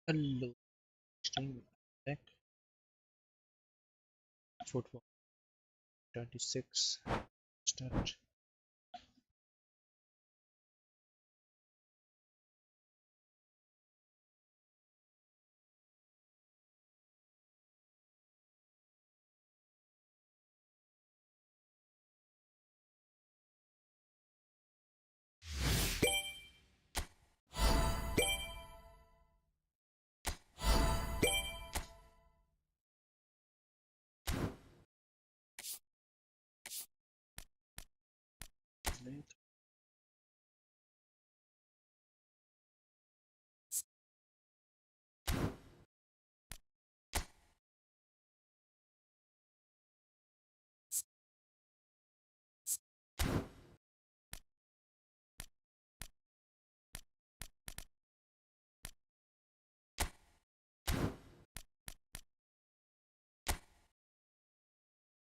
Hello, stream back. Football 26. Start.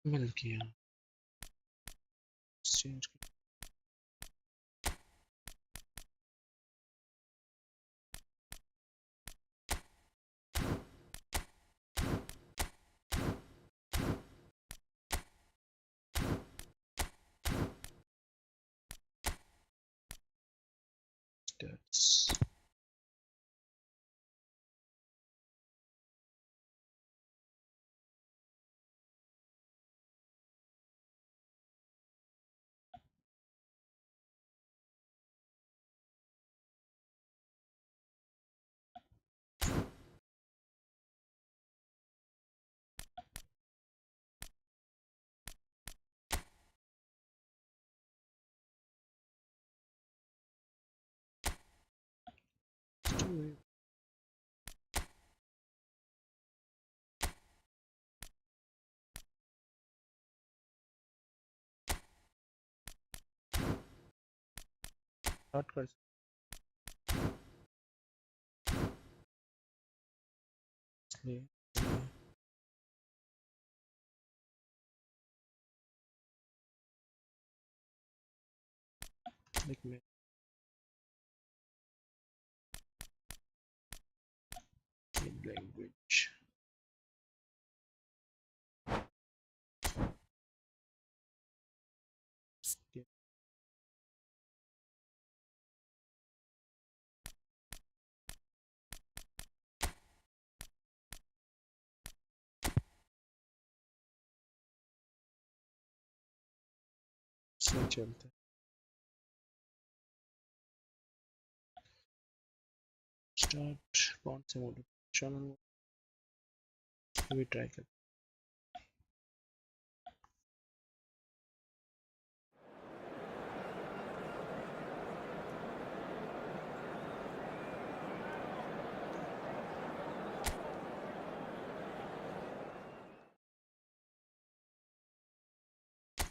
मिल गया change stats start कर इसलिए like में language से चलते स्टार्ट कौन से मोड चैनल भी ट्राई कर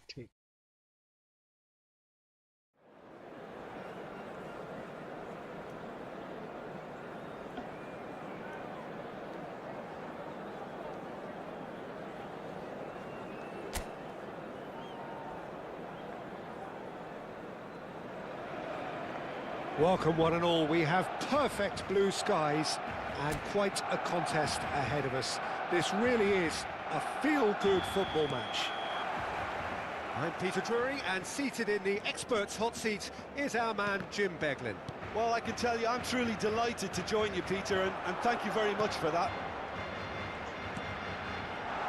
ठीक Welcome one and all. We have perfect blue skies and quite a contest ahead of us. This really is a feel-good football match. I'm Peter Drury, and seated in the experts' hot seat is our man Jim Beglin. Well, I can tell you I'm truly delighted to join you, Peter, and thank you very much for that.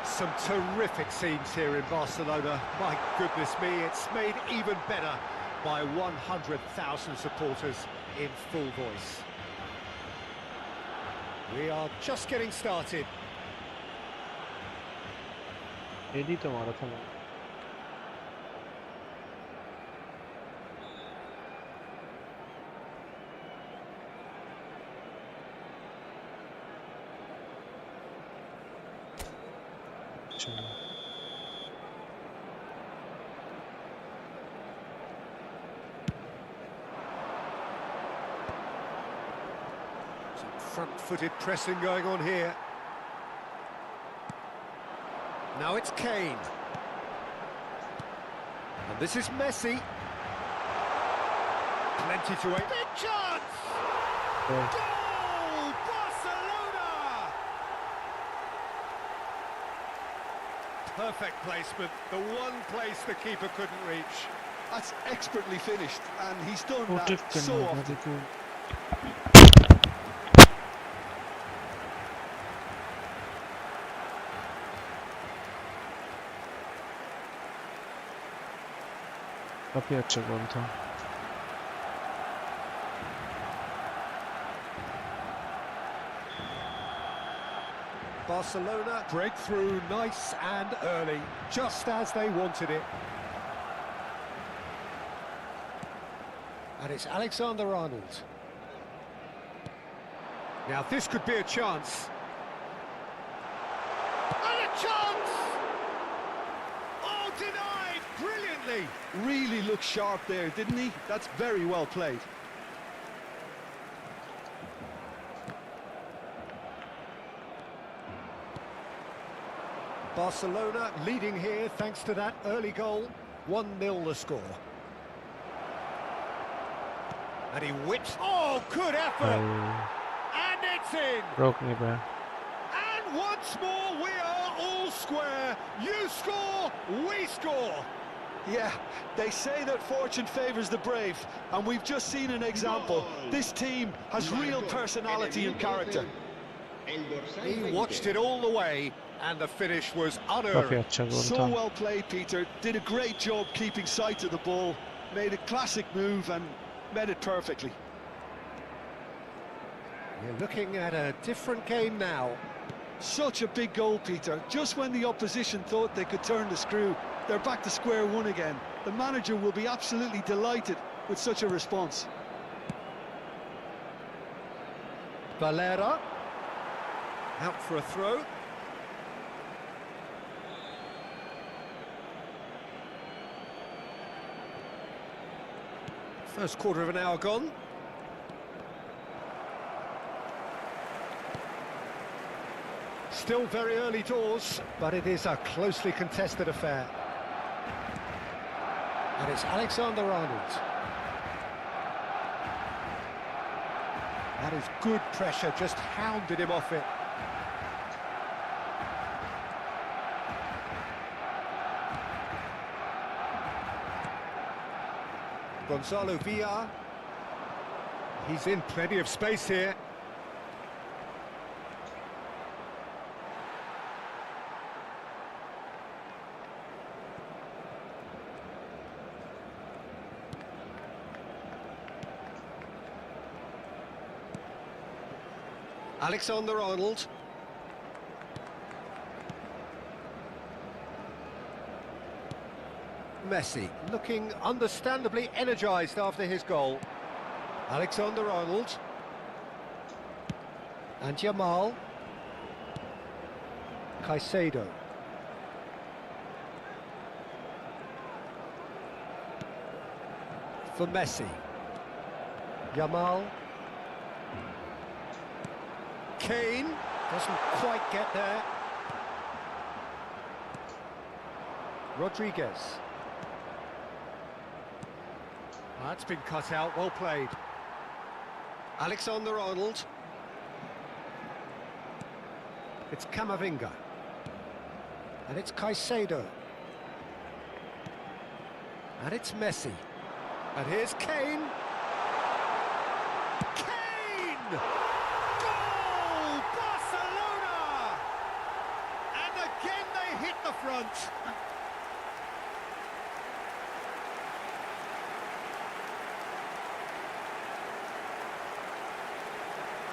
Some terrific scenes here in Barcelona. My goodness me, it's made even better by 100,000 supporters in full voice. We are just getting started. Ready तो हमारा था चलो Front-footed pressing going on here. Now it's Kane. And this is Messi. Plenty to aim. Big chance! Goal! Barcelona! Perfect placement, the one place the keeper couldn't reach. That's expertly finished, and he's done rotate that करना so होगा often. देखो काफी अच्छा गोल था Barcelona breakthrough nice and early, just as they wanted it. And it's Alexander-Arnold. Now this could be a chance. And a chance! Oh, denied brilliantly. Really looked sharp there, didn't he? That's very well played. Barcelona leading here thanks to that early goal. 1-0 the score. And he whips. Oh, good effort! And it's in! रोक नहीं पाया And once more we are all square. You score, we score. Yeah, they say that fortune favours the brave, and we've just seen an example. This team has real personality and character. He watched it all the way, and the finish was काफी unearned. अच्छा गोल So था well played, Peter. Did a great job keeping sight of the ball. Made a classic move and met it perfectly. We're looking at a different game now. Such a big goal, Peter. Just when the opposition thought they could turn the screw, they're back to square one again. The manager will be absolutely delighted with such a response. Valera out for a throw. First quarter of an hour gone. Still very early doors, but it is a closely contested affair. And it's Alexander-Arnold. That is good pressure, just hounded him off it. Gonzalo Villar. He's in plenty of space here. Alexander-Arnold. Messi looking understandably energised after his goal. Alexander-Arnold. And Jamal. Caicedo. For Messi. Jamal. Kane doesn't quite get there. Rodriguez. That's been cut out, well played. Alexander-Arnold. It's Camavinga. And it's Caicedo. And it's Messi. And here's Kane. Kane! Goal! Barcelona! And again they hit the front.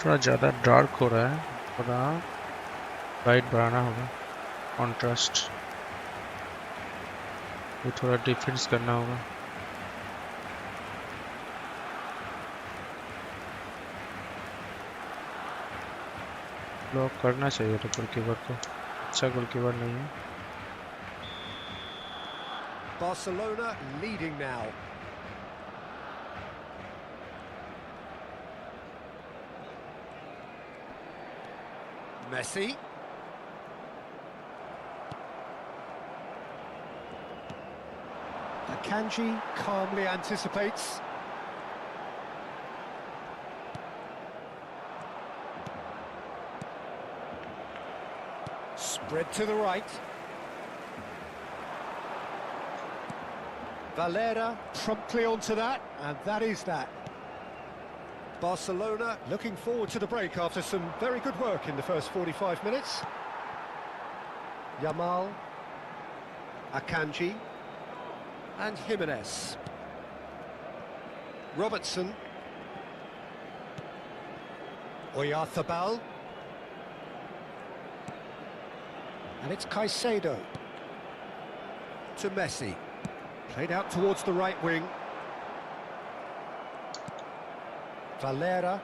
थोड़ा ज़्यादा dark हो रहा है थोड़ा light बढ़ाना होगा contrast ये थोड़ा डिफेंस करना होगा ब्लॉक करना चाहिए था गोलकीपर को अच्छा गोलकीपर नहीं है Barcelona leading now. Messi. Akanji calmly anticipates. Spread to the right. Valera promptly onto that, and that is that. Barcelona looking forward to the break after some very good work in the first 45 minutes. Yamal, Akanji, and Jimenez. Robertson. Oyarzabal. And it's Caicedo. To Messi. Played out towards the right wing. Valera.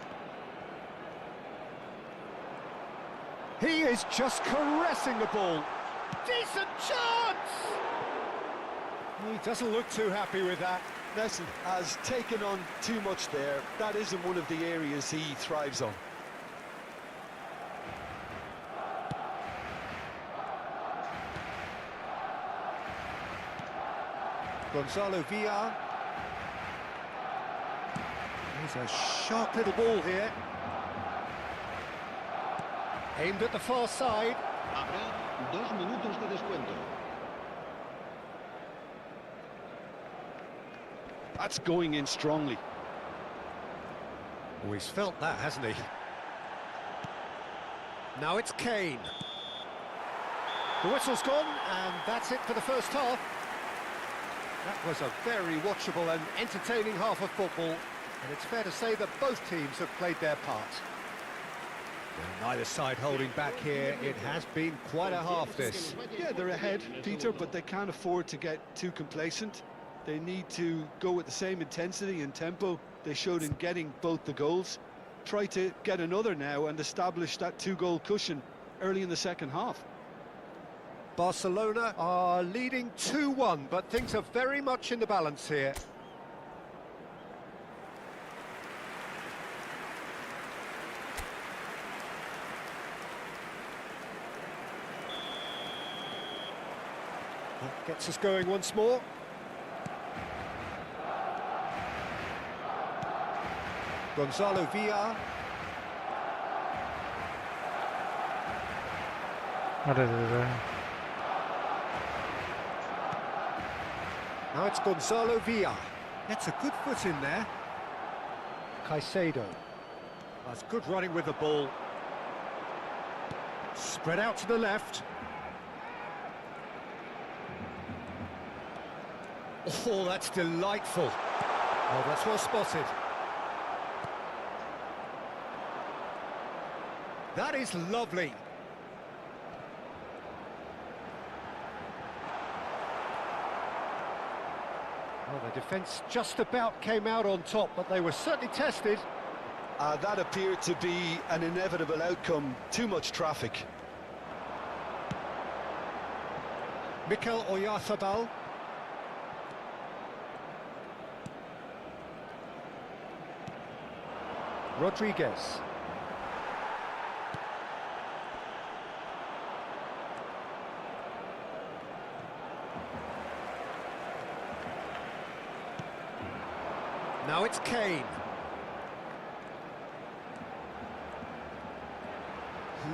He is just caressing the ball. Decent chance! He doesn't look too happy with that. Messi has taken on too much there. That isn't one of the areas he thrives on. Gonzalo Villar. He's a sharp little ball here. Aimed at the far side. Habrá 2 minutos de descuento. That's going in strongly. Oh, he's felt that, hasn't he? Now it's Kane. The whistle's gone, and that's it for the first half. That was a very watchable and entertaining half of football, and it's fair to say that both teams have played their part. Well, neither side holding back here. It has been quite a half, this. Yeah, they're ahead, Peter, but they can't afford to get too complacent. They need to go with the same intensity and tempo they showed in getting both the goals. Try to get another now and establish that 2-goal cushion early in the second half. Barcelona are leading 2-1, but things are very much in the balance here. That gets us going once more. Gonzalo Villar. Now it's Gonzalo Villar. Gets a good foot in there. Caicedo. That's good running with the ball. Spread out to the left. Oh, that's delightful. Oh, that's well spotted. That is lovely. Well, the defence just about came out on top, but they were certainly tested. That appeared to be an inevitable outcome. Too much traffic. Mikel Oyarzabal. Rodriguez. Now it's Kane.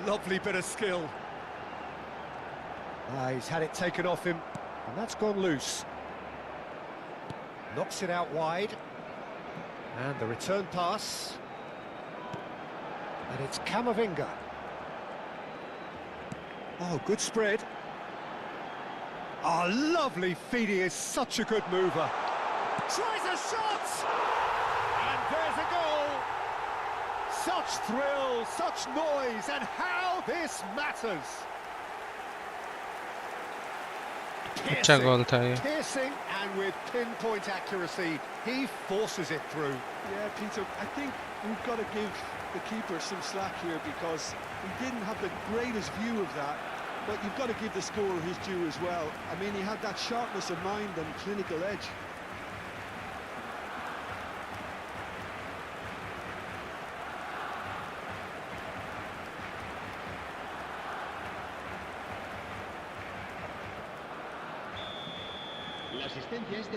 Lovely bit of skill. He's had it taken off him, and that's gone loose. Knocks it out wide. And the return pass. And it's Camavinga. Oh, good spread. Oh, lovely feed. He is such a good mover. Tries a shot! And there's a goal! Such thrill, such noise, and how this matters! Piercing, and with pinpoint accuracy, he forces it through. Yeah, Peter, I think we've got to give the keeper some slack here because he didn't have the greatest view of that, but you've got to give the scorer his due as well. I mean, he had that sharpness of mind and clinical edge.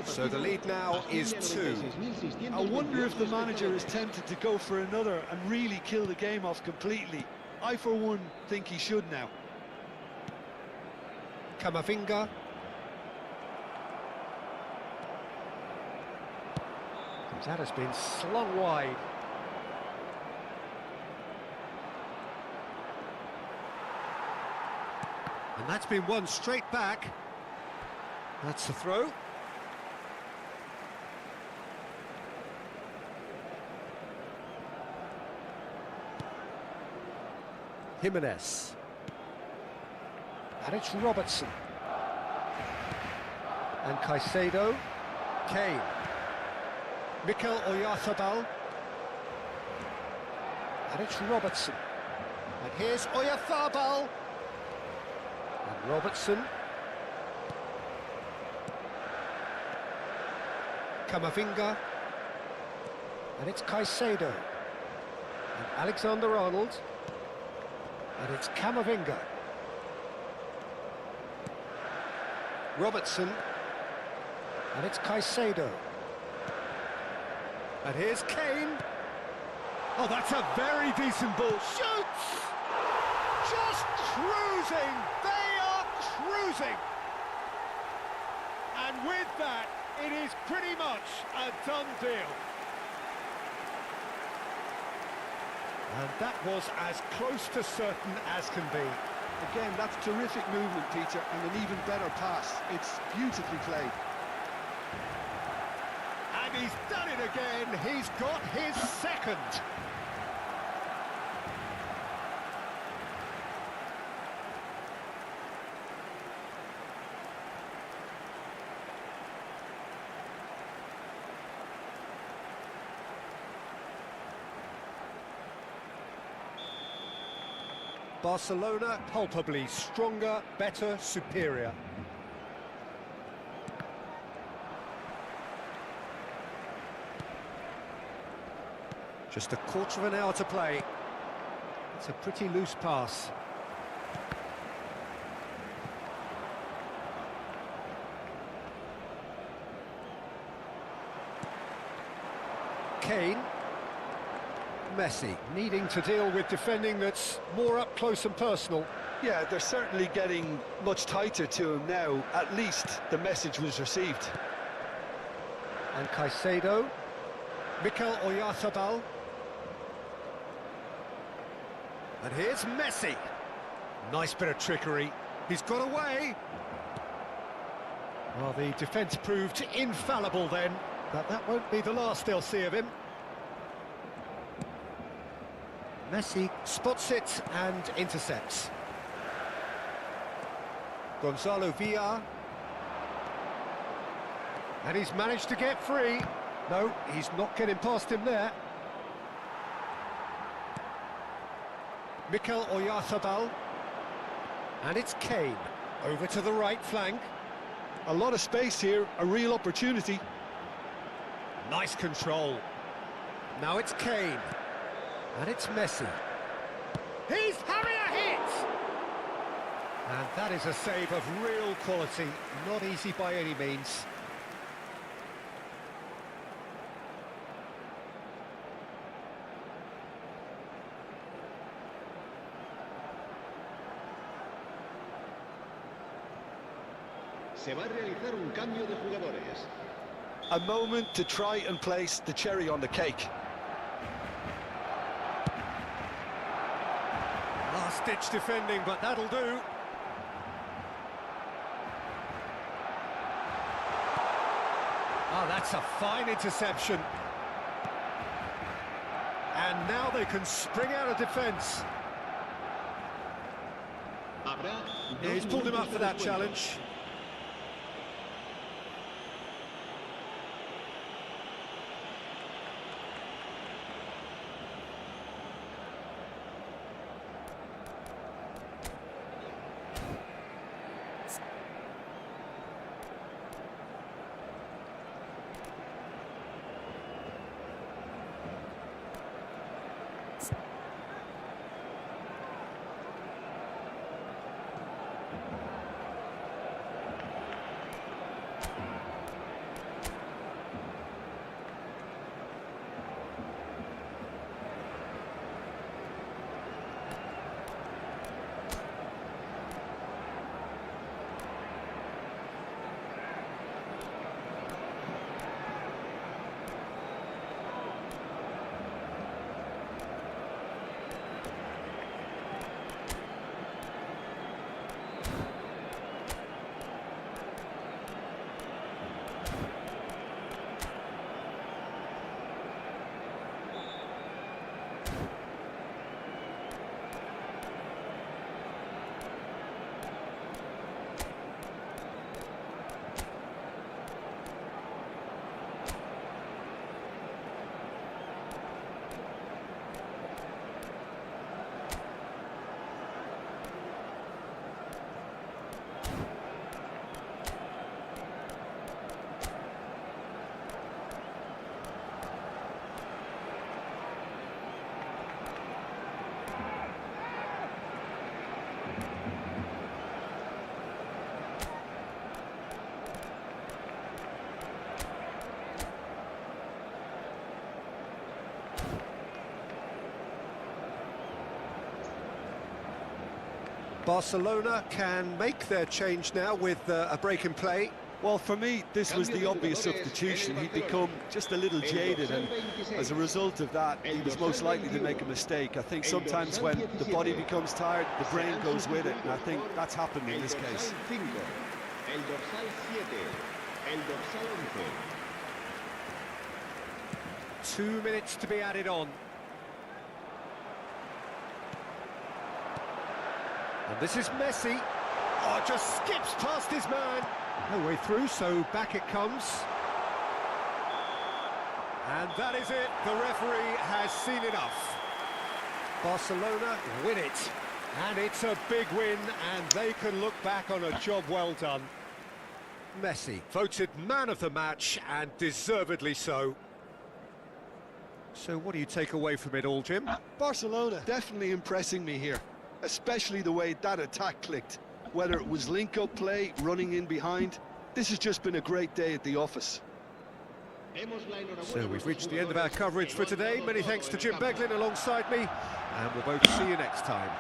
So the lead now is 2. I wonder if the manager is tempted to go for another and really kill the game off completely. I, for one, think he should now. Camavinga. That has been slung wide. And that's been won straight back. That's the throw. Jimenez. And it's Robertson. And Caicedo. Kane. Mikel Oyarzabal. And it's Robertson. And here's Oyarzabal. And Robertson. Camavinga. And it's Caicedo. And Alexander-Arnold. And it's Camavinga. Robertson. And it's Caicedo. And here's Kane. Oh, that's a very decent ball. Shoots! Just cruising. They are cruising. And with that, it is pretty much a done deal. And that was as close to certain as can be. Again, that's terrific movement, Peter, and an even better pass. It's beautifully played. And he's done it again. He's got his second. Barcelona palpably stronger, better, superior. Just a quarter of an hour to play. It's a pretty loose pass. Kane. Messi needing to deal with defending that's more up close and personal. Yeah, they're certainly getting much tighter to him now. At least the message was received. And Caicedo. Mikel Oyarzabal. And here's Messi. Nice bit of trickery. He's got away. Well, the defence proved infallible then, but that won't be the last they'll see of him. Messi spots it and intercepts. Gonzalo Villar. And he's managed to get free. No, he's not getting past him there. Mikel Oyarzabal. And it's Kane. Over to the right flank. A lot of space here, a real opportunity. Nice control. Now it's Kane. And it's Messi. He's having a hit! And that is a save of real quality. Not easy by any means. Se va a realizar un cambio de jugadores. A moment to try and place the cherry on the cake. Last-ditch defending, but that'll do. Oh, that's a fine interception. And now they can spring out of defence. Yeah, he's pulled him up for that challenge. Barcelona can make their change now with a break in play. Well, for me, this was the obvious substitution. He'd become just a little jaded, and as a result of that, he was most likely to make a mistake. I think sometimes when the body becomes tired, the brain goes with it, and I think that's happened in this case. El dorsal 7, el dorsal 11. 2 minutes to be added on. And this is Messi. Oh, just skips past his man. No way through, so back it comes. And that is it. The referee has seen enough. Barcelona win it. And it's a big win, and they can look back on a job well done. Messi, voted man of the match, and deservedly so. So what do you take away from it all, Jim? Barcelona definitely impressing me here, especially the way that attack clicked. Whether it was link-up play, running in behind, this has just been a great day at the office. So we've reached the end of our coverage for today. Many thanks to Jim Beglin alongside me, and we'll both see you next time.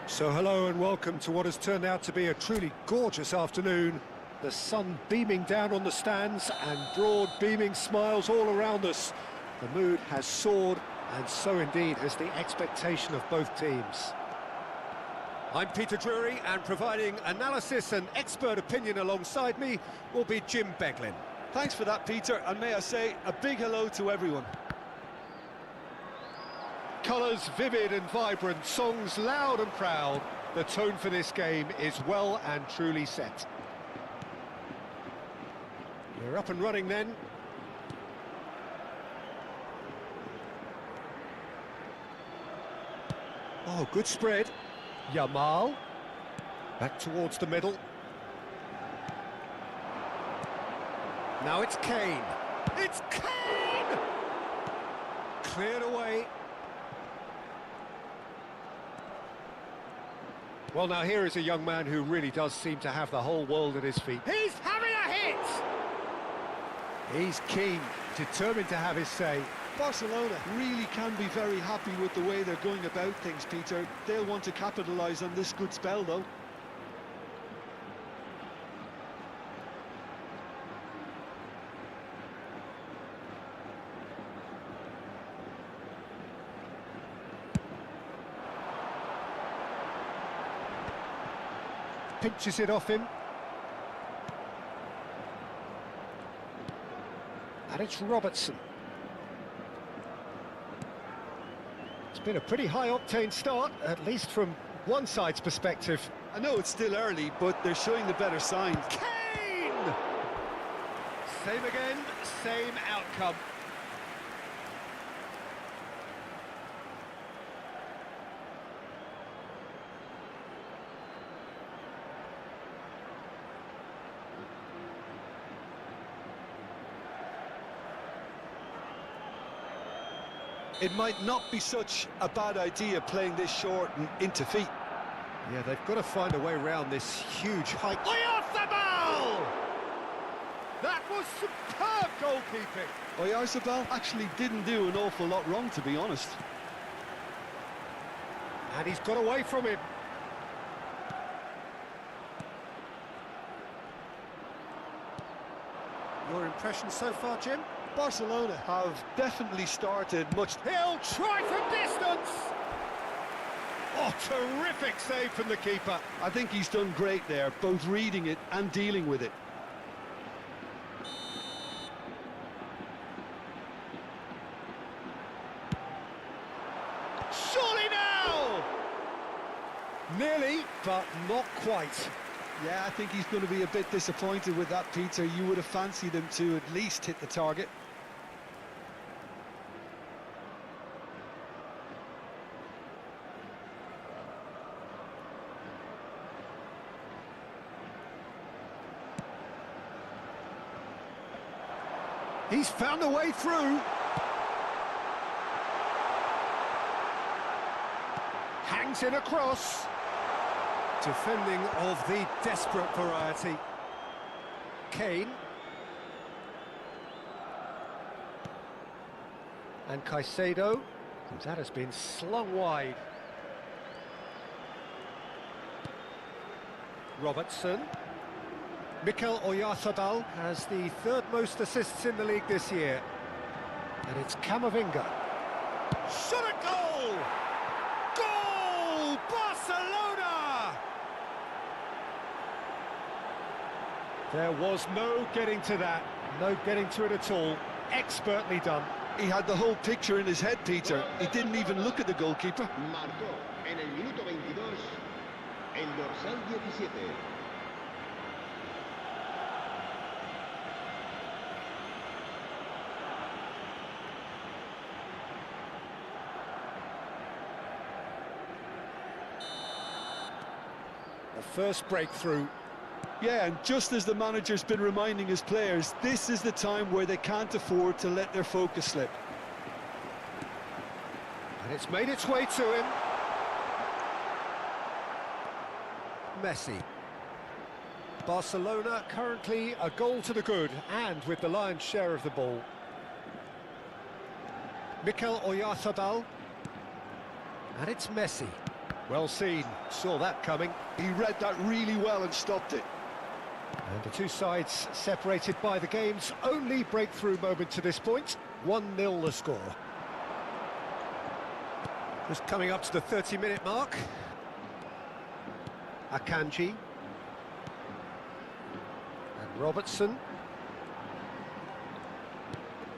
So hello and welcome to what has turned out to be a truly gorgeous afternoon. The sun beaming down on the stands and broad beaming smiles all around us. The mood has soared, and so indeed has the expectation of both teams. I'm Peter Drury, and providing analysis and expert opinion alongside me will be Jim Beglin. Thanks for that, Peter, and may I say a big hello to everyone. Colours vivid and vibrant, songs loud and proud. The tone for this game is well and truly set. We're up and running then. Oh, good spread. Yamal. Back towards the middle. Now it's Kane. It's Kane! Cleared away. Well, now here is a young man who really does seem to have the whole world at his feet. He's having a hit! He's keen, determined to have his say. Barcelona really can be very happy with the way they're going about things, Peter. They'll want to capitalise on this good spell, though. Pinches it off him. And it's Robertson. It's been a pretty high-octane start, at least from one side's perspective. I know it's still early, but they're showing the better signs. Kane! Same again, same outcome. It might not be such a bad idea playing this short and into feet. Yeah, they've got to find a way around this huge height. Way off the ball! That was superb goalkeeping. Oyarzabal actually didn't do an awful lot wrong, to be honest. And he's got away from him. Your impression so far, Jim? Barcelona have definitely started much... He'll try from distance! Oh, terrific save from the keeper. I think he's done great there, both reading it and dealing with it. Surely now! Nearly, but not quite. Yeah, I think he's going to be a bit disappointed with that, Peter. You would have fancied him to at least hit the target. He's found a way through. Hangs in across. Defending of the desperate variety. Kane. And Caicedo. That has been slung wide. Robertson. Mikel Oyarzabal has the third most assists in the league this year. And it's Camavinga. Shot a goal! Goal! Barcelona! There was no getting to that. No getting to it at all. Expertly done. He had the whole picture in his head, Peter. He didn't even look at the goalkeeper. Marcó en el minuto 22 el dorsal 17. The first breakthrough. Yeah, and just as the manager's been reminding his players, this is the time where they can't afford to let their focus slip. And it's made its way to him. Messi. Barcelona currently a goal to the good, and with the lion's share of the ball. Mikel Oyarzabal. And it's Messi. Well seen, saw that coming. He read that really well and stopped it. And the two sides separated by the game's only breakthrough moment to this point. 1-0 the score. Just coming up to the 30-minute mark. Akanji. And Robertson.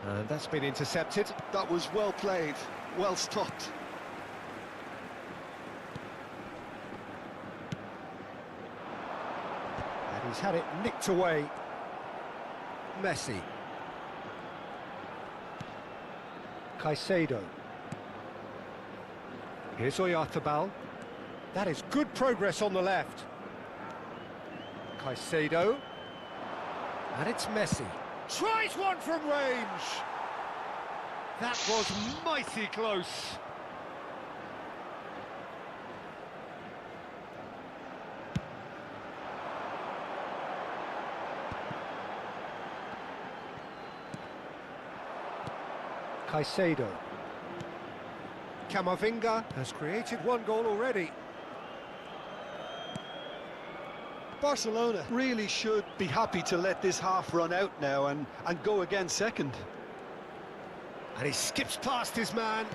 And that's been intercepted. That was well played, well stopped. He's had it nicked away. Messi. Caicedo. Here's Oyarzabal. That is good progress on the left. Caicedo. And it's Messi. Tries one from range. That was mighty close. Caicedo. Camavinga has created one goal already. Barcelona really should be happy to let this half run out now and go again second. And he skips past his man.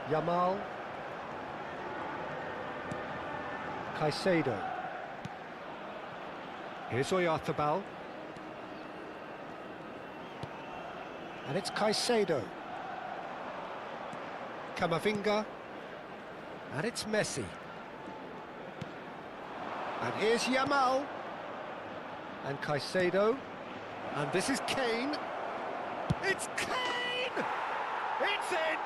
Yamal. Caicedo. Here's Oyarzabal. And it's Caicedo. Camavinga. And it's Messi. And here's Yamal. And Caicedo. And this is Kane. It's Kane! It's in!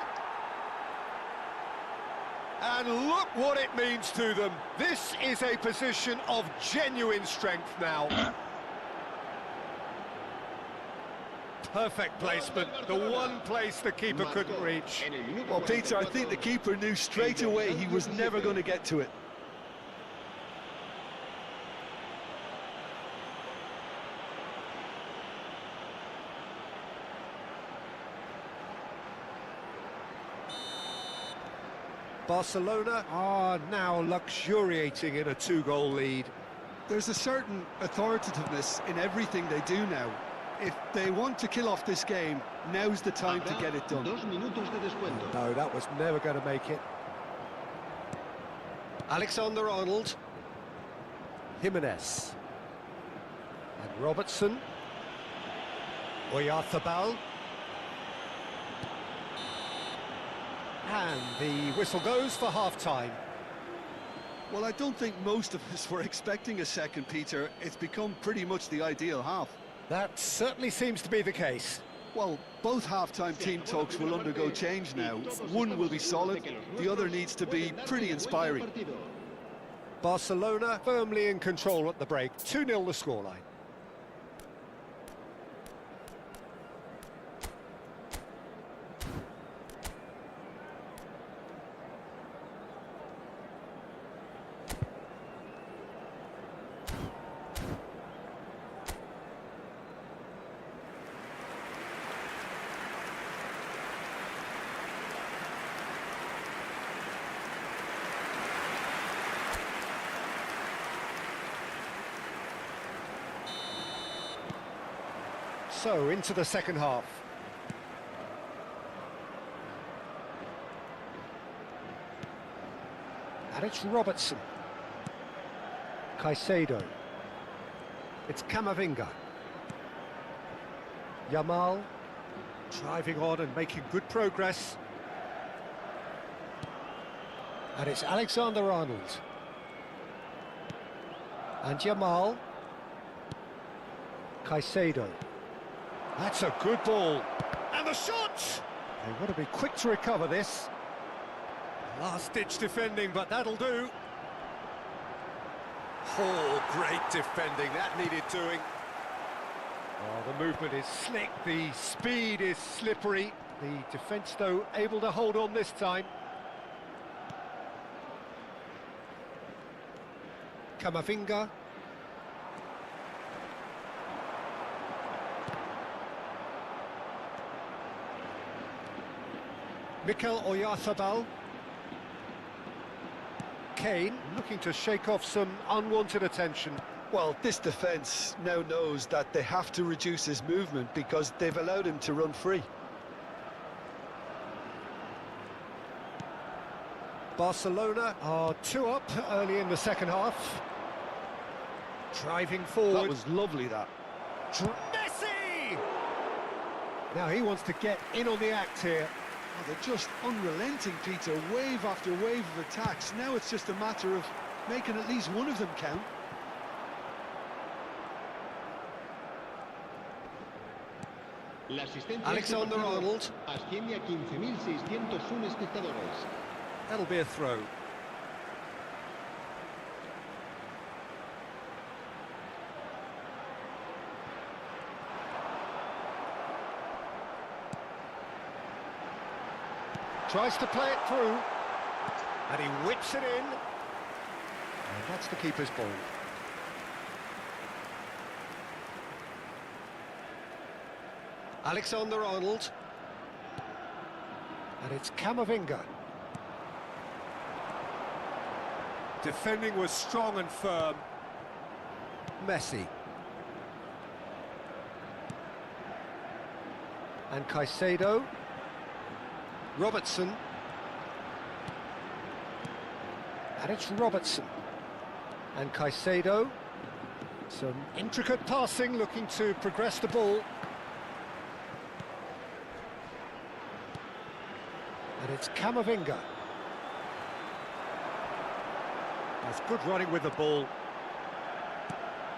And look what it means to them. This is a position of genuine strength now. Perfect placement, the one place the keeper couldn't reach. Well, Peter, I think the keeper knew straight away he was never going to get to it. Barcelona are now luxuriating in a two-goal lead. There's a certain authoritativeness in everything they do now. If they want to kill off this game, now's the time to get it done. 2 minutos de descuento. No, that was never going to make it. Alexander-Arnold. Jimenez. And Robertson. Oyarzabal. And the whistle goes for half-time. Well, I don't think most of us were expecting a second, Peter. It's become pretty much the ideal half. That certainly seems to be the case. Well, both half-time team talks will undergo change now. One will be solid, the other needs to be pretty inspiring. Barcelona firmly in control at the break. 2-0 the scoreline. So, into the second half. And it's Robertson. Caicedo. It's Camavinga. Yamal. Driving on and making good progress. And it's Alexander-Arnold. And Yamal. Caicedo. That's a good ball. And the shot! They want to be quick to recover this. Last-ditch defending, but that'll do. Oh, great defending. That needed doing. Oh, the movement is slick. The speed is slippery. The defence, though, able to hold on this time. Camavinga. Mikel Oyarzabal. Kane looking to shake off some unwanted attention. Well, this defence now knows that they have to reduce his movement because they've allowed him to run free. Barcelona are 2 up early in the second half. Driving forward. That was lovely, that. Messi! Now he wants to get in on the act here. Oh, they're just unrelenting, Peter. Wave after wave of attacks. Now it's just a matter of making at least one of them count. Alexander-Arnold. Asciende a 15.601 espectadores. That'll be a throw. Tries to play it through, and he whips it in, and that's the keeper's ball. Alexander-Arnold, and it's Camavinga. Defending was strong and firm. Messi. And Caicedo. Robertson. And it's Robertson. And Caicedo. Some intricate passing, looking to progress the ball. And it's Camavinga. That's good running with the ball.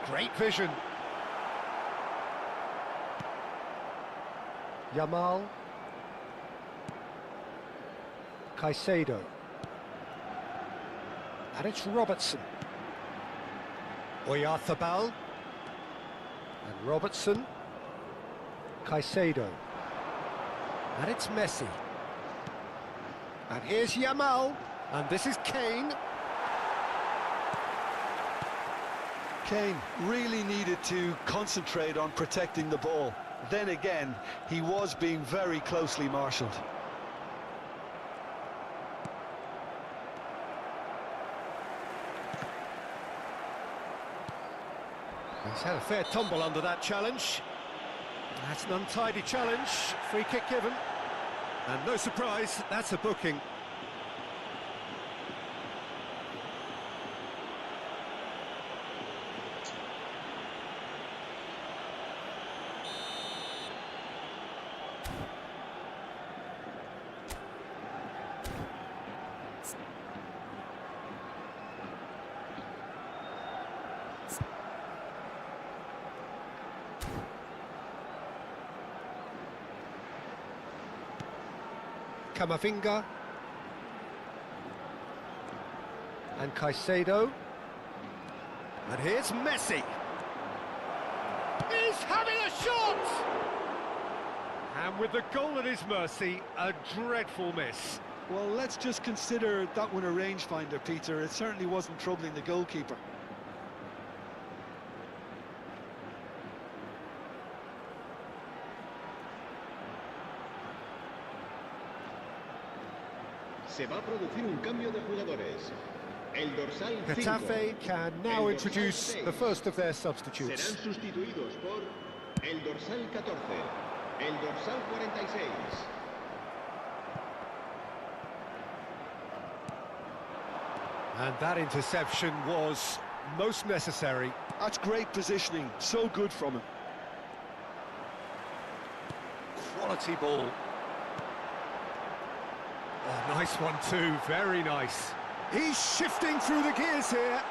Great vision. Yamal. Caicedo. And it's Robertson. Oyarzabal. And Robertson. Caicedo. And it's Messi. And here's Yamal. And this is Kane. Kane really needed to concentrate on protecting the ball. Then again, he was being very closely marshalled. He's had a fair tumble under that challenge. That's an untidy challenge. Free kick given. And no surprise, that's a booking. Camavinga and Caicedo, and here's Messi. He's having a shot! And with the goal at his mercy, a dreadful miss. Well, let's just consider that one a rangefinder, Peter. It certainly wasn't troubling the goalkeeper. Se va a producir un cambio de jugadores. El dorsal 5. Getafe can now introduce the first of their substitutes. Serán sustituidos por el dorsal 14, el dorsal 46. And that interception was most necessary. That's great positioning, so good from him. Quality ball. Oh, nice one too, very nice. He's shifting through the gears here.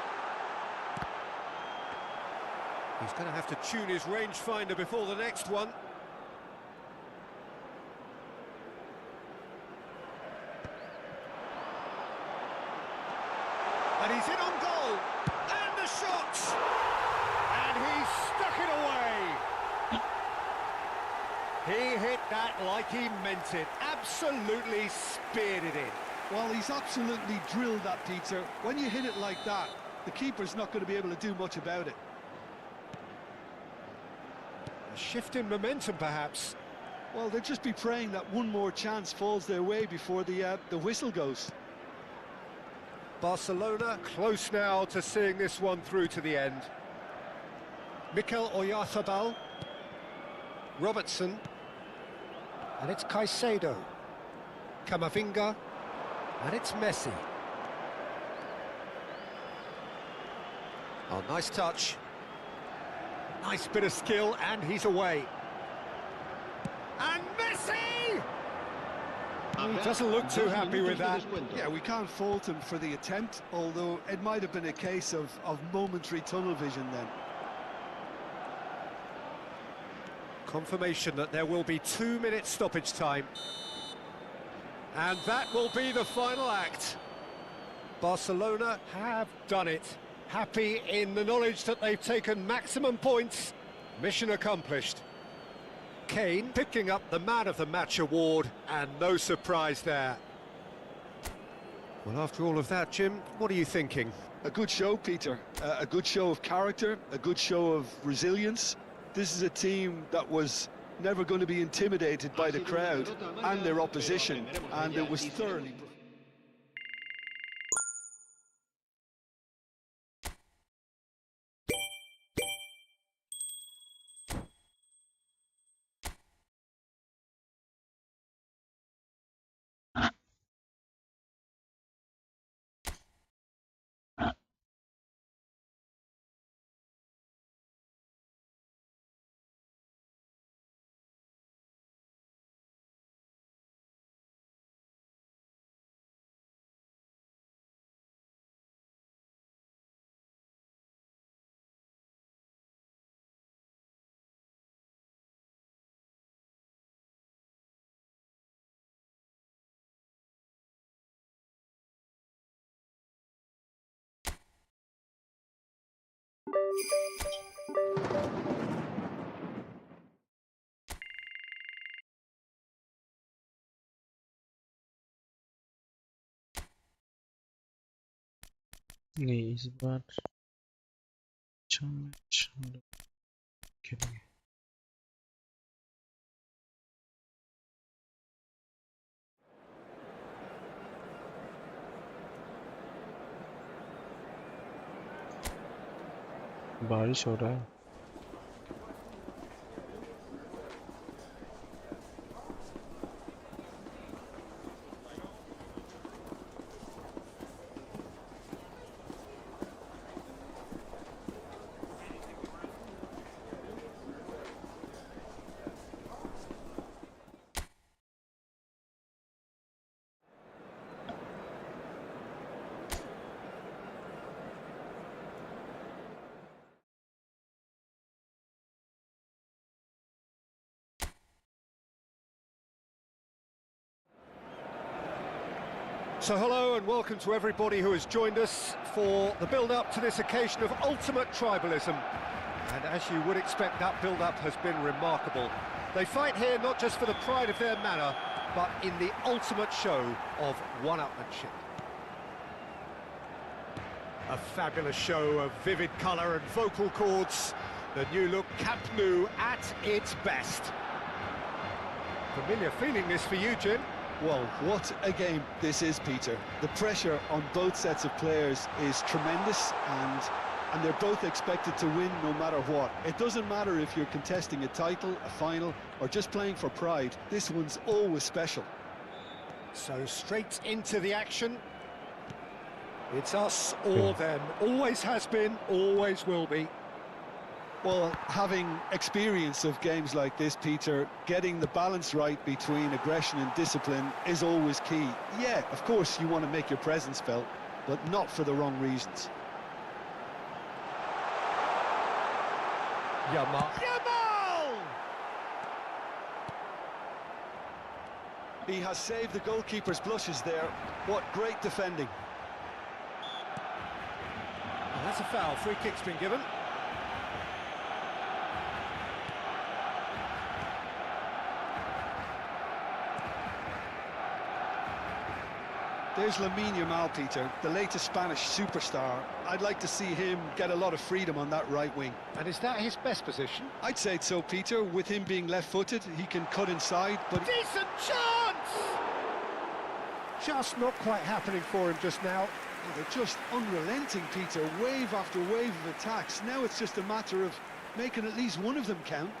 He's going to have to tune his rangefinder before the next one. And he's in on goal. And the shot! And he stuck it away. He hit that like he meant it. Absolutely speared it in. Well, he's absolutely drilled that, Peter. When you hit it like that, the keeper's not going to be able to do much about it. A shift in momentum, perhaps. Well, they'll just be praying that one more chance falls their way before the whistle goes. Barcelona close now to seeing this one through to the end. Mikel Oyarzabal. Robertson. And it's Caicedo. Camavinga. And it's Messi. Oh, nice touch. Nice bit of skill, and he's away. And Messi! He doesn't look too happy with that. Yeah, we can't fault him for the attempt, although it might have been a case of momentary tunnel vision then. Confirmation that there will be 2 minutes stoppage time. And that will be the final act. Barcelona have done it. Happy in the knowledge that they've taken maximum points. Mission accomplished. Kane picking up the Man of the Match award, and no surprise there. Well, after all of that, Jim, what are you thinking? A good show, Peter. A good show of character, a good show of resilience. This is a team that was never going to be intimidated by the crowd and their opposition, and it was thoroughly... नहीं इस बार अच्छा match हम लोग खेलेंगे। बारिश हो रहा है। So hello and welcome to everybody who has joined us for the build-up to this occasion of ultimate tribalism. And as you would expect, that build-up has been remarkable. They fight here not just for the pride of their manor, but in the ultimate show of one-upmanship. A fabulous show of vivid colour and vocal cords. The new look Camp Nou at its best. Familiar feeling this for you, Jim? Well, what a game this is, Peter. The pressure on both sets of players is tremendous, and they're both expected to win no matter what. It doesn't matter if you're contesting a title, a final, or just playing for pride. This one's always special. So straight into the action. It's us or them. Always has been, always will be. Well, having experience of games like this, Peter, getting the balance right between aggression and discipline is always key. Yeah, of course you want to make your presence felt, but not for the wrong reasons. Yamal! He has saved the goalkeeper's blushes there. What great defending. And that's a foul. Free kick's been given. There's Lamine Yamal, Peter, the latest Spanish superstar. I'd like to see him get a lot of freedom on that right wing. And is that his best position? I'd say so, Peter. With him being left-footed, he can cut inside, but... Decent chance! Just not quite happening for him just now. Oh, they're just unrelenting, Peter. Wave after wave of attacks. Now it's just a matter of making at least one of them count.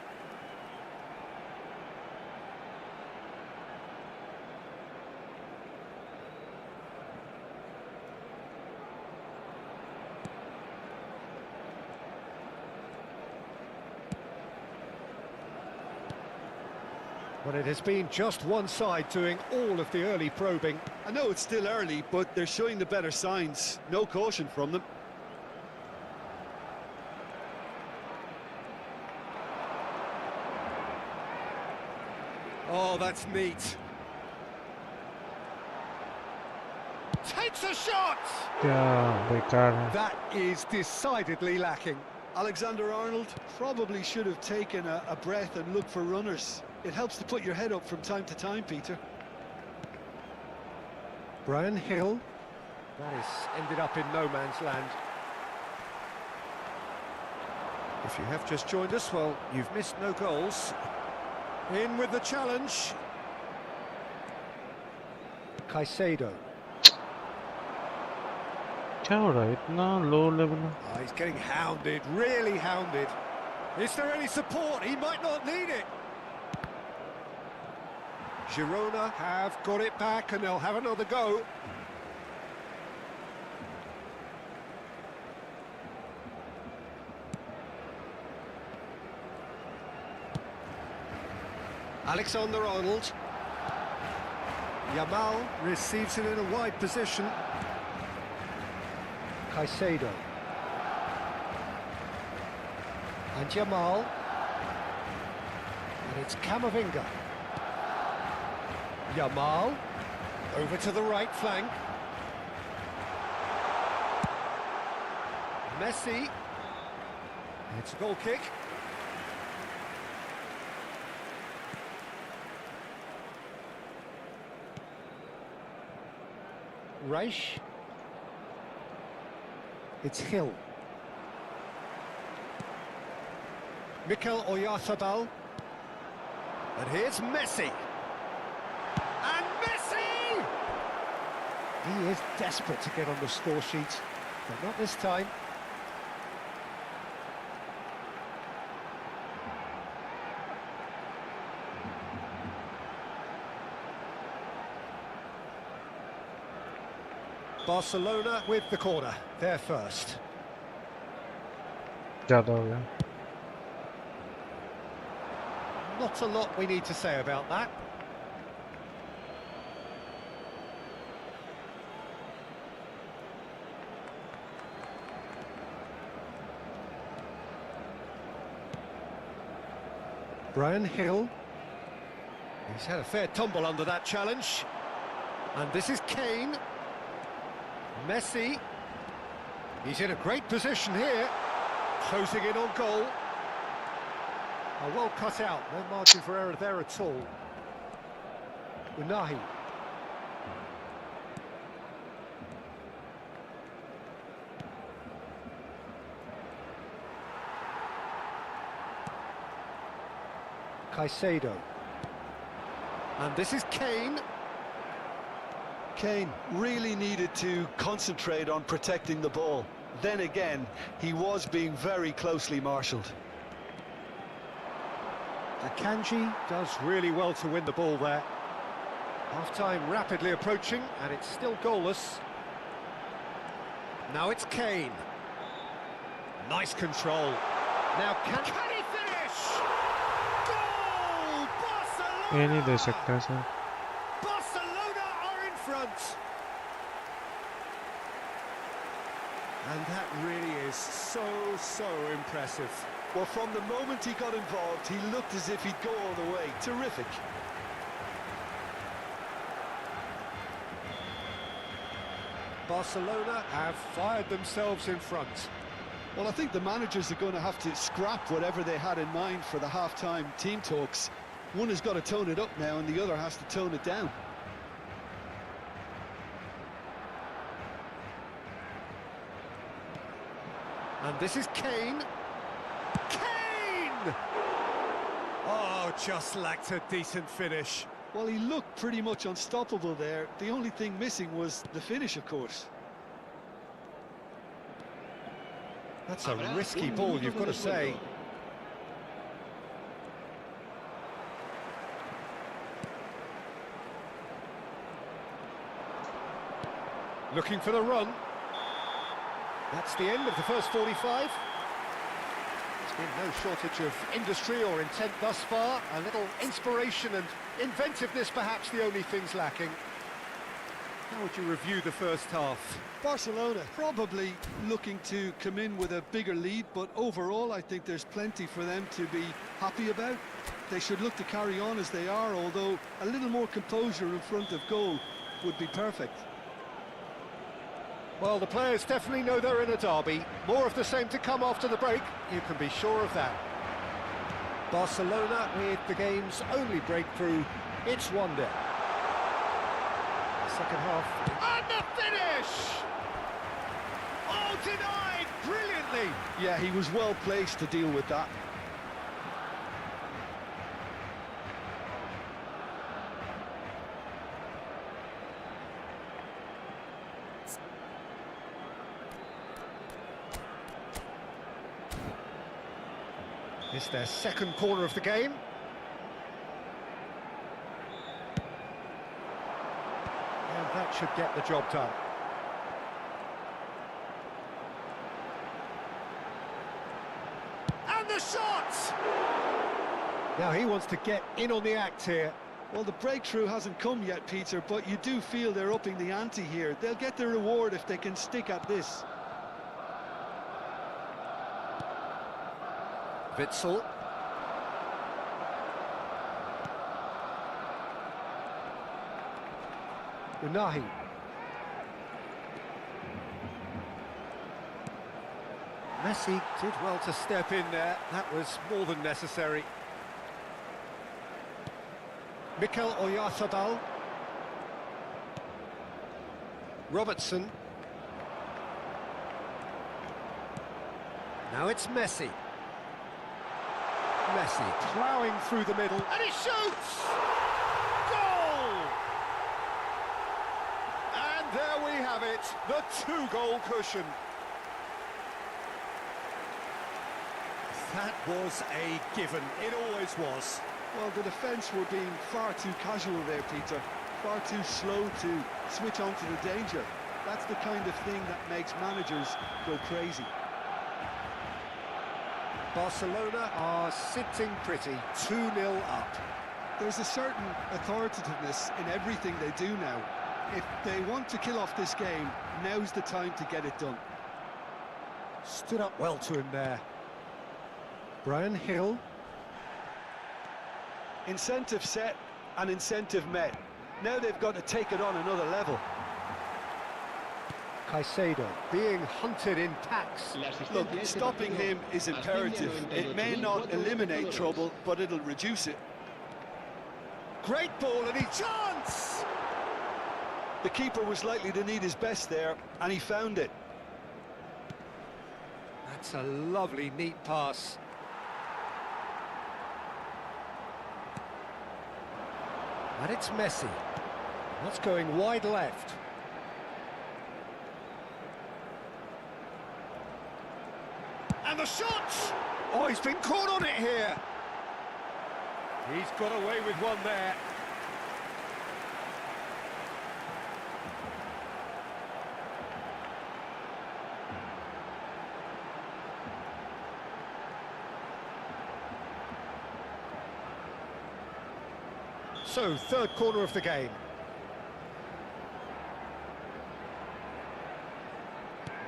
But it has been just one side doing all of the early probing. I know it's still early, but they're showing the better signs. No caution from them. Oh, that's neat. Takes a shot! Yeah, बेकार है. That is decidedly lacking. Alexander-Arnold probably should have taken a breath and looked for runners. It helps to put your head up from time to time, Peter. Brian Hill. That has ended up in no man's land. If you have just joined us, well, you've missed no goals. In with the challenge. Caicedo. क्या हो रहा है इतना low level में? Oh, he's getting hounded, really hounded. Is there any support? He might not need it. Girona have got it back and they'll have another go. Alexander-Arnold. Yamal receives it in a wide position. Caicedo. And Yamal. And it's Camavinga. Yamal. Over to the right flank. Messi. It's a goal kick. Reich. It's Hill. Mikel Oyarzabal. And here's Messi. And Messi! He is desperate to get on the score sheet, but not this time. Barcelona with the corner, they're first. ज़्यादा हो गया. Not a lot we need to say about that. Brian Hill. He's had a fair tumble under that challenge. And this is Kane. Messi. He's in a great position here. Closing in on goal. Well cut out, no margin for error there at all. Unahi. Caicedo. And this is Kane. Kane really needed to concentrate on protecting the ball. Then again, he was being very closely marshalled. Akanji does really well to win the ball there. Half-time rapidly approaching, and it's still goalless. Now it's Kane. Nice control. Now can he finish? Goal! Barcelona! ये नहीं दे सकता sir. Barcelona are in front. And that really is so impressive. Well, from the moment he got involved, he looked as if he'd go all the way. Terrific. Barcelona have fired themselves in front. Well, I think the managers are going to have to scrap whatever they had in mind for the half-time team talks. One has got to tone it up now, and the other has to tone it down. And this is Kane. Kane! Oh, just lacked a decent finish. Well, he looked pretty much unstoppable there. The only thing missing was the finish, of course. That's a risky ball, you've got to say. Looking for the run. That's the end of the first 45. There's been no shortage of industry or intent thus far. A little inspiration and inventiveness, perhaps the only things lacking. How would you review the first half? Barcelona probably looking to come in with a bigger lead, but overall I think there's plenty for them to be happy about. They should look to carry on as they are, although a little more composure in front of goal would be perfect. Well, the players definitely know they're in a derby. More of the same to come after the break, you can be sure of that. Barcelona with the game's only breakthrough. It's 1-0. Second half. And the finish! Oh, denied brilliantly! Yeah, he was well placed to deal with that. It's their second corner of the game. And that should get the job done. And the shot! Now he wants to get in on the act here. Well, the breakthrough hasn't come yet, Peter, but you do feel they're upping the ante here. They'll get the reward if they can stick at this. Witsel. Unahi. Messi did well to step in there. That was more than necessary. Mikel Oyarzabal. Robertson. Now it's Messi. Messi ploughing through the middle, and he shoots! Goal! And there we have it, the two-goal cushion. That was a given, it always was. Well, the defence were being far too casual there, Peter. Far too slow to switch on to the danger. That's the kind of thing that makes managers go crazy. Barcelona are sitting pretty, 2-0 up. There's a certain authoritativeness in everything they do now. If they want to kill off this game, now's the time to get it done. Stood up well to him there. Brian Hill. Incentive set and incentive met. Now they've got to take it on another level. Caicedo being hunted in packs. Look, stopping him is imperative. It may not eliminate trouble, but it'll reduce it. Great ball and he chance! The keeper was likely to need his best there, and he found it. That's a lovely, neat pass. And it's Messi. That's going wide left. And the shot! Oh, he's been caught on it here. He's got away with one there. So, third corner of the game.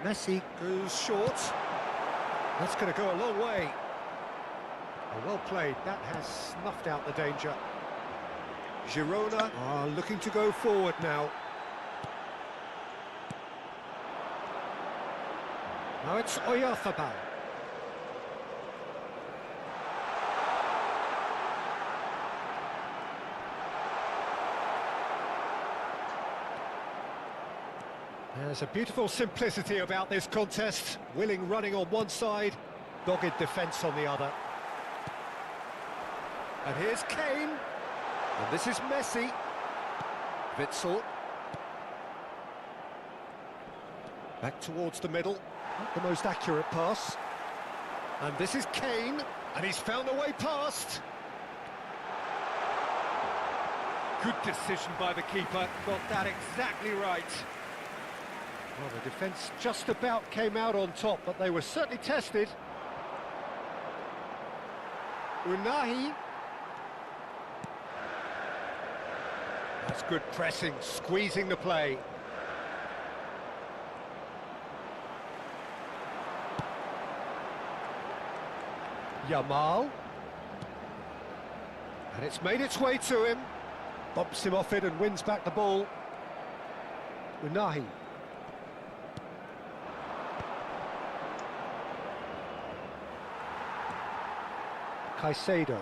Messi goes short. That's going to go a long way. Well played. That has snuffed out the danger. Girona are looking to go forward now. Now it's Oyarzabal. There's a beautiful simplicity about this contest. Willing running on one side, dogged defence on the other. And here's Kane. And this is Messi. Witsel. Back towards the middle. Not the most accurate pass. And this is Kane. And he's found a way past. Good decision by the keeper. Got that exactly right. Well, the defence just about came out on top, but they were certainly tested. Unahi. That's good pressing, squeezing the play. Yamal. And it's made its way to him. Bumps him off it and wins back the ball. Unahi. Caicedo.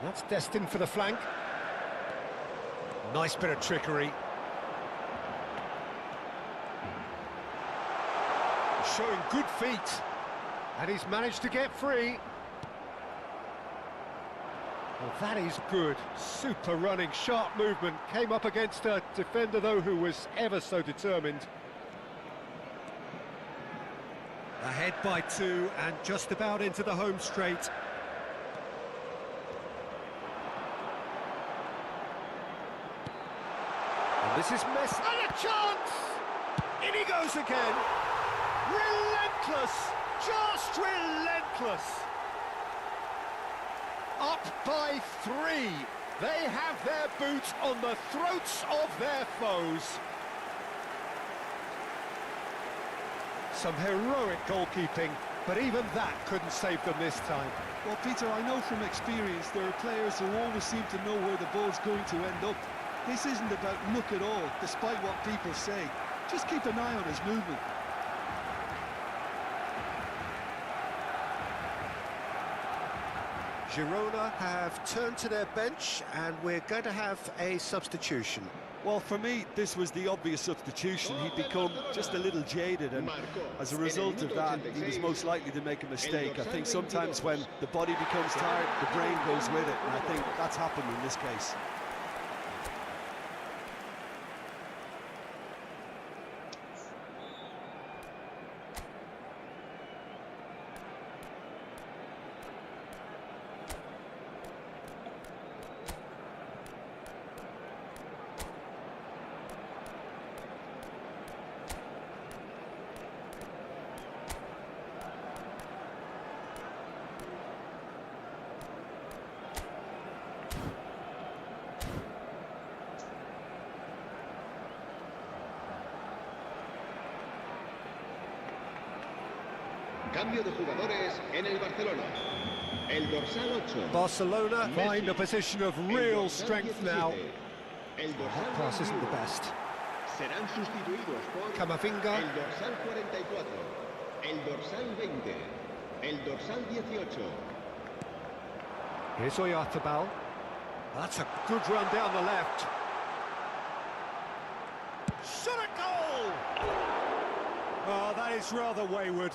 That's destined for the flank. Nice bit of trickery. Showing good feet. And he's managed to get free. Well, that is good. Super running, sharp movement. Came up against a defender, though, who was ever so determined. Ahead by 2 and just about into the home straight. And this is Messi. And a chance! In he goes again. Relentless! Just relentless! Up by 3. They have their boots on the throats of their foes. Some heroic goalkeeping, but even that couldn't save them this time. Well, Peter, I know from experience there are players who always seem to know where the ball's going to end up. This isn't about luck at all, despite what people say. Just keep an eye on his movement. Girona have turned to their bench, and we're going to have a substitution. Well, for me, this was the obvious substitution. He'd become just a little jaded, and as a result of that, he was most likely to make a mistake. I think sometimes when the body becomes tired, the brain goes with it, and I think that's happened in this case. Cambio de jugadores en el Barcelona. El dorsal 8. Barcelona find a position of real strength now. El That dorsal pass isn't the 21. best. serán sustituidos por Camavinga. el dorsal 44, el dorsal 20, el dorsal 18. Here's Oyarzabal. That's a good run down the left. Shot at goal! Oh, that is rather wayward.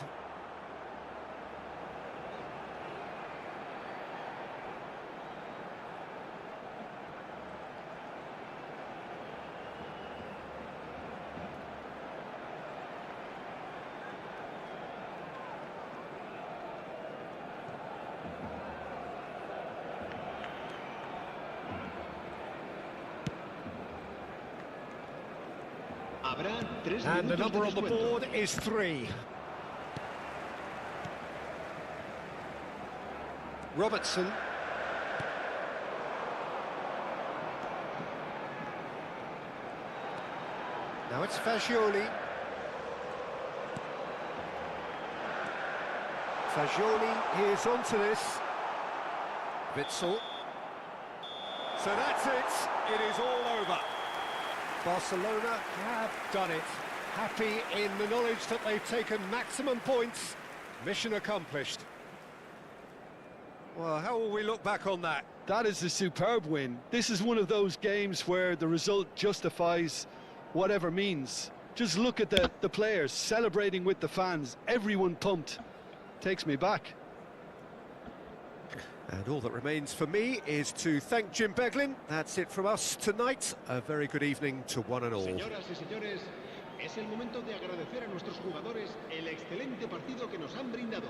Habrá 3 And the minutos de number on the descuento. board is 3. Robertson. Now it's Fagioli. Fagioli is onto this. Witsel. So that's it. It is all over. Barcelona have done it. Happy in the knowledge that they've taken maximum points. Mission accomplished. Well, how will we look back on that? That is a superb win. This is one of those games where the result justifies whatever means. Just look at the players celebrating with the fans. Everyone pumped. Takes me back. And all that remains for me is to thank Jim Beglin. That's it from us tonight. A very good evening to one and all. Señoras y señores, es el momento de agradecer a nuestros jugadores el excelente partido que nos han brindado.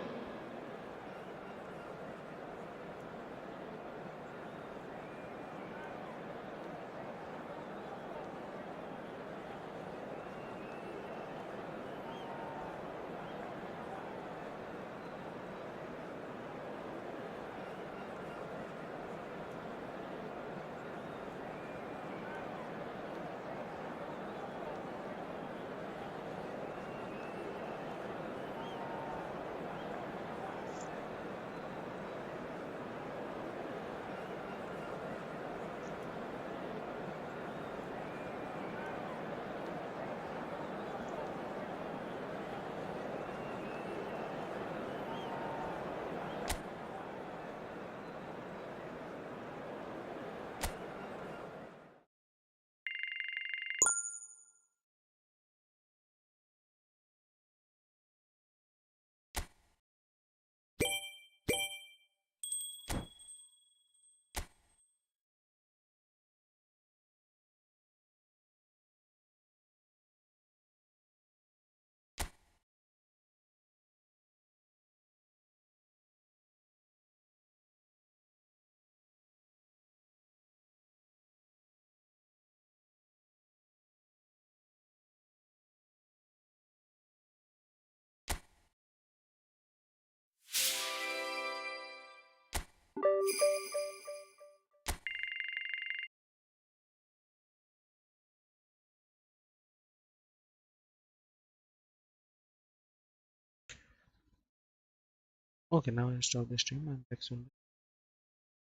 Okay, now I stop the stream and back soon.